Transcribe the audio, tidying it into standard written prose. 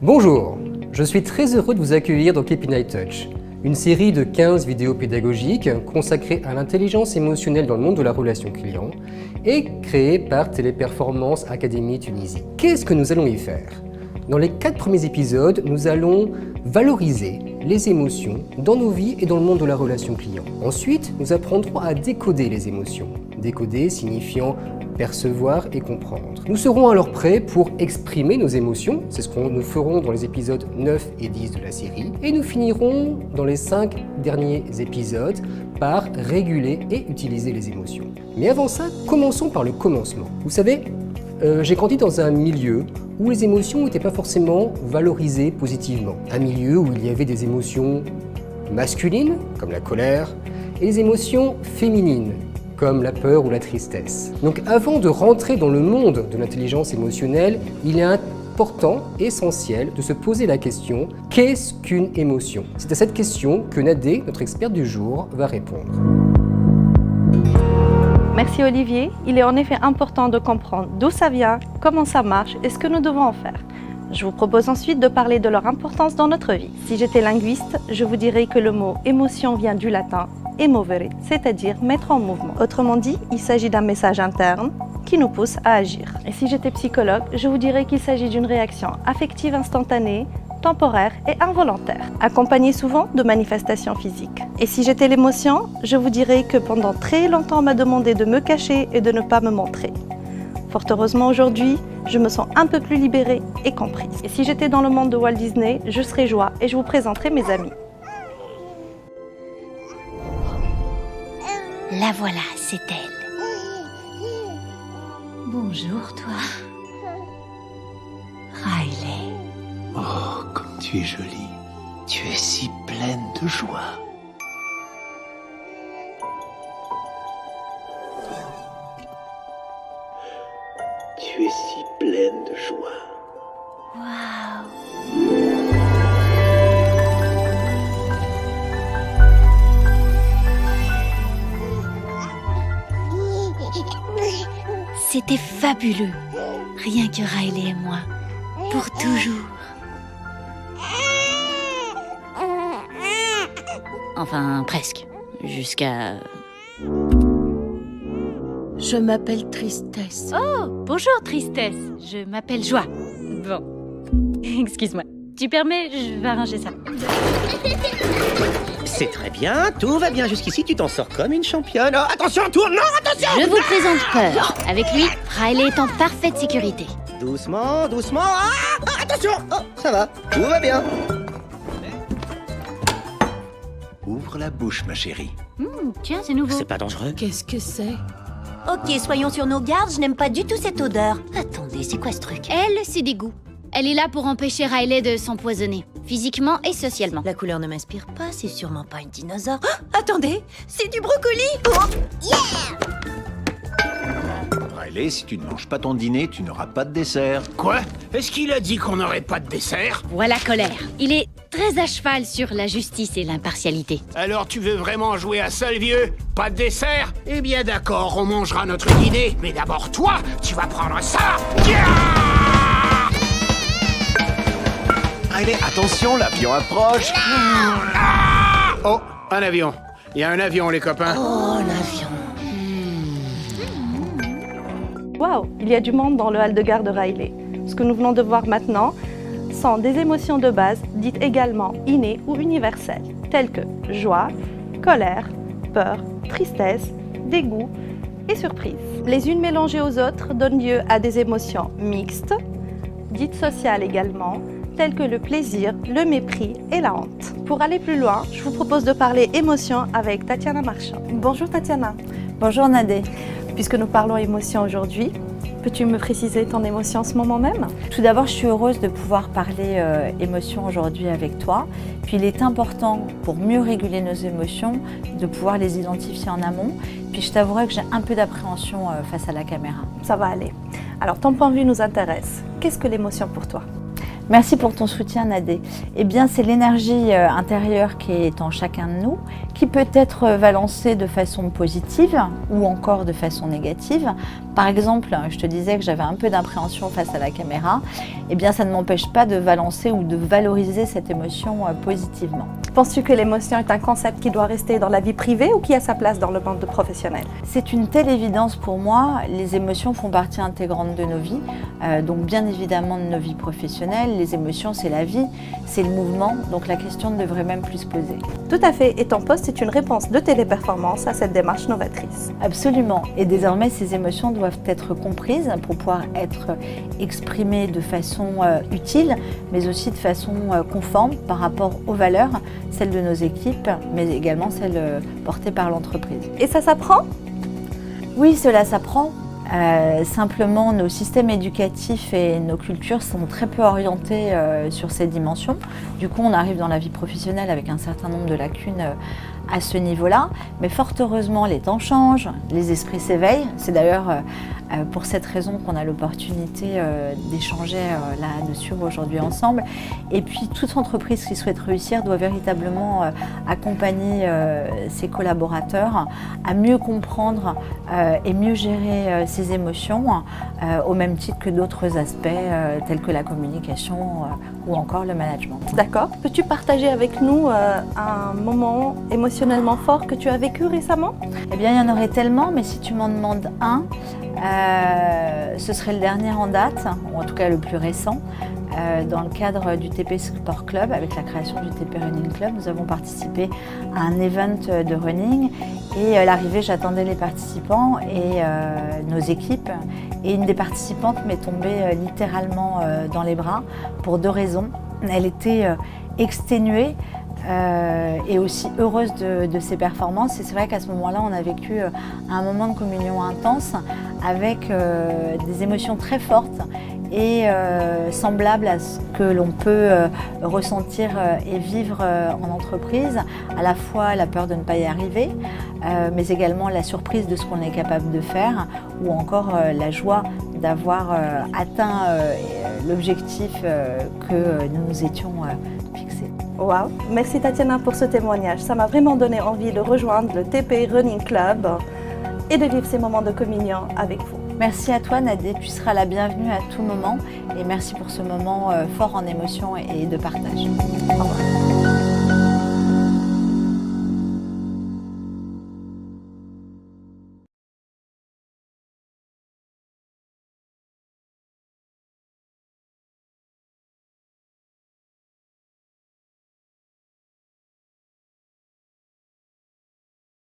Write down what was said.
Bonjour, je suis très heureux de vous accueillir dans KPI Touch, une série de 15 vidéos pédagogiques consacrées à l'intelligence émotionnelle dans le monde de la relation client et créée par Téléperformance Académie Tunisie. Qu'est-ce que nous allons y faire? Dans les 4 premiers épisodes, nous allons valoriser les émotions dans nos vies et dans le monde de la relation client. Ensuite, nous apprendrons à décoder les émotions. Décoder signifiant percevoir et comprendre. Nous serons alors prêts pour exprimer nos émotions, c'est ce que nous ferons dans les épisodes 9 et 10 de la série, et nous finirons dans les 5 derniers épisodes par réguler et utiliser les émotions. Mais avant ça, commençons par le commencement. Vous savez, j'ai grandi dans un milieu où les émotions n'étaient pas forcément valorisées positivement. Un milieu où il y avait des émotions masculines, comme la colère, et des émotions féminines, comme la peur ou la tristesse. Donc avant de rentrer dans le monde de l'intelligence émotionnelle, il est important, essentiel, de se poser la question « Qu'est-ce qu'une émotion ?» C'est à cette question que Nadé, notre experte du jour, va répondre. Merci Olivier. Il est en effet important de comprendre d'où ça vient, comment ça marche et ce que nous devons en faire. Je vous propose ensuite de parler de leur importance dans notre vie. Si j'étais linguiste, je vous dirais que le mot « émotion » vient du latin « emovere », c'est-à-dire « mettre en mouvement ». Autrement dit, il s'agit d'un message interne qui nous pousse à agir. Et si j'étais psychologue, je vous dirais qu'il s'agit d'une réaction affective instantanée, temporaire et involontaire, accompagnée souvent de manifestations physiques. Et si j'étais l'émotion, je vous dirais que pendant très longtemps on m'a demandé de me cacher et de ne pas me montrer. Fort heureusement aujourd'hui, je me sens un peu plus libérée et comprise. Et si j'étais dans le monde de Walt Disney, je serais joie et je vous présenterai mes amis. La voilà, c'est elle. Bonjour, toi. Riley. Oh, comme tu es jolie. Tu es si pleine de joie. Tu es si pleine de joie. Waouh. C'était fabuleux. Rien que Riley et moi. Pour toujours. Enfin, presque. Jusqu'à... Je m'appelle Tristesse. Oh, bonjour Tristesse. Je m'appelle Joie. Bon. Excuse-moi. Tu permets, je vais arranger ça. C'est très bien, tout va bien jusqu'ici, tu t'en sors comme une championne. Oh, attention, tourne, non, attention! Je vous présente Peur. Avec lui, Riley est en parfaite sécurité. Doucement, doucement, attention! Oh, ça va, tout va bien. Ouvre la bouche, ma chérie. Tiens, c'est nouveau. C'est pas dangereux? Qu'est-ce que c'est? Ok, soyons sur nos gardes, je n'aime pas du tout cette odeur. Attendez, c'est quoi ce truc? Elle, c'est des goûts. Elle est là pour empêcher Riley de s'empoisonner, physiquement et socialement. La couleur ne m'inspire pas, c'est sûrement pas une dinosaure. Oh, attendez, c'est du brocoli. Oh, Riley, si tu ne manges pas ton dîner, tu n'auras pas de dessert. Quoi? Est-ce qu'il a dit qu'on n'aurait pas de dessert? Voilà Colère. Il est très à cheval sur la justice et l'impartialité. Alors tu veux vraiment jouer à ça, le vieux? Pas de dessert? Eh bien d'accord, on mangera notre dîner. Mais d'abord toi, tu vas prendre ça. Riley, attention, l'avion approche. Oh, un avion. Il y a un avion, les copains. Oh, l'avion. Waouh, il y a du monde dans le hall de gare de Riley. Ce que nous venons de voir maintenant sont des émotions de base, dites également innées ou universelles, telles que joie, colère, peur, tristesse, dégoût et surprise. Les unes mélangées aux autres donnent lieu à des émotions mixtes, dites sociales également, telles que le plaisir, le mépris et la honte. Pour aller plus loin, je vous propose de parler émotions avec Tatiana Marchand. Bonjour Tatiana. Bonjour Nadé. Puisque nous parlons émotions aujourd'hui, peux-tu me préciser ton émotion en ce moment même? Tout d'abord, je suis heureuse de pouvoir parler émotions aujourd'hui avec toi. Puis il est important, pour mieux réguler nos émotions, de pouvoir les identifier en amont. Puis je t'avouerai que j'ai un peu d'appréhension face à la caméra. Ça va aller. Alors ton point de vue nous intéresse. Qu'est-ce que l'émotion pour toi? Merci pour ton soutien, Nadé. Eh bien, c'est l'énergie intérieure qui est en chacun de nous, qui peut être balancée de façon positive ou encore de façon négative. Par exemple, je te disais que j'avais un peu d'appréhension face à la caméra. Eh bien, ça ne m'empêche pas de balancer ou de valoriser cette émotion positivement. Penses-tu que l'émotion est un concept qui doit rester dans la vie privée ou qui a sa place dans le monde professionnel? C'est une telle évidence pour moi. Les émotions font partie intégrante de nos vies, donc bien évidemment de nos vies professionnelles. Les émotions, c'est la vie, c'est le mouvement, donc la question ne devrait même plus se poser. Tout à fait, et ton poste est une réponse de Téléperformance à cette démarche novatrice. Absolument, et désormais ces émotions doivent être comprises pour pouvoir être exprimées de façon utile, mais aussi de façon conforme par rapport aux valeurs, celles de nos équipes, mais également celles portées par l'entreprise. Et ça s'apprend? Oui, cela s'apprend. Simplement, nos systèmes éducatifs et nos cultures sont très peu orientés sur ces dimensions. Du coup, on arrive dans la vie professionnelle avec un certain nombre de lacunes à ce niveau-là. Mais fort heureusement, les temps changent, les esprits s'éveillent. C'est d'ailleurs pour cette raison qu'on a l'opportunité d'échanger là-dessus aujourd'hui ensemble. Et puis, toute entreprise qui souhaite réussir doit véritablement accompagner ses collaborateurs à mieux comprendre et mieux gérer ses émotions, au même titre que d'autres aspects tels que la communication ou encore le management. D'accord. Peux-tu partager avec nous un moment émotionnellement fort que tu as vécu récemment? Eh bien, il y en aurait tellement, mais si tu m'en demandes un, ce serait le dernier en date, ou en tout cas le plus récent. Dans le cadre du TP Sport Club, avec la création du TP Running Club, nous avons participé à un event de running et à l'arrivée, j'attendais les participants et nos équipes. Et une des participantes m'est tombée littéralement dans les bras pour deux raisons. Elle était exténuée et aussi heureuse de ses performances. Et c'est vrai qu'à ce moment-là, on a vécu un moment de communion intense avec des émotions très fortes et semblable à ce que l'on peut ressentir et vivre en entreprise, à la fois la peur de ne pas y arriver, mais également la surprise de ce qu'on est capable de faire, ou encore la joie d'avoir atteint l'objectif que nous nous étions fixés. Wow. Merci Tatiana pour ce témoignage. Ça m'a vraiment donné envie de rejoindre le TP Running Club et de vivre ces moments de communion avec vous. Merci à toi Nadé, tu seras la bienvenue à tout moment et merci pour ce moment fort en émotion et de partage. Au revoir.